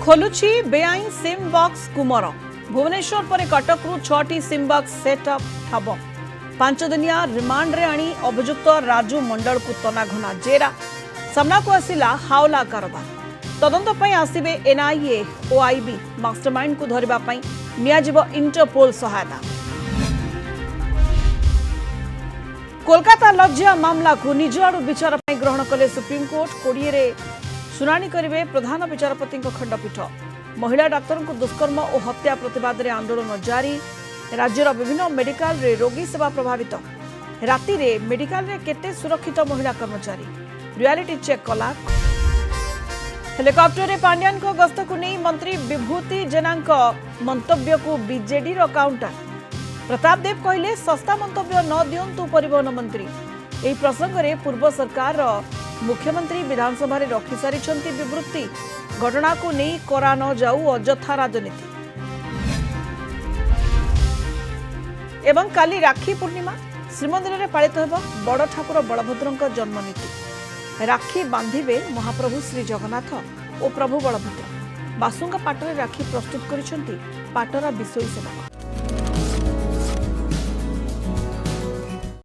खोलुची बेआईन SIM box Kumar Bhubaneswar पर कटकू 6टी SIM box setup ठाब 5 दिनिया remand रे आनी अभियुक्त राजू मंडल को तनाघना जेरा सामना को आसिला हावला कारोबार तदंत पई आसिबे एनआईए ओ आईबी मास्टरमाइंड को धरिबा पई नियाजिबो इंटरपोल सहायता। कोलकाता लज्जा मामला को निज आड़ू विचार पई ग्रहण कले सुप्रीमकोर्ट 20 रे शुनानी करिवे प्रधान विचारपति खंडपीठ। महिला डाक्तर को दुष्कर्म और हत्या प्रतिवाद रे आंदोलन जारी राज्यर विभिन्न मेडिकल रे रोगी सेवा प्रभावित राति रे मेडिकल रे केते सुरक्षित महिला कर्मचारी रियलिटी चेक कला। हेलिकॉप्टर रे पांड्यान को गस्त को नहीं मंत्री विभूति जेना मंतव्य को बीजेडी रो काउंटर प्रताप देव कहले सस्ता मंतव्य न दियंतु परिवहन मंत्री। एही प्रसंग रे पूर्व सरकार रो मुख्यमंत्री विधानसभा रे रखी सारी विवृत्ति घटना को नहीं करा न जाऊ अजथा राजनीति। एवं काली राखी पूर्णिमा श्रीमंदिर रे पालित हेबो बड़ ठाकुर बलभद्र जन्मनीति राखी बांधिबे महाप्रभु श्री जगन्नाथ और प्रभु बलभद्र बासुंगा पाटरे राखी प्रस्तुत करिसेंती पाटरा विषयी सेवक।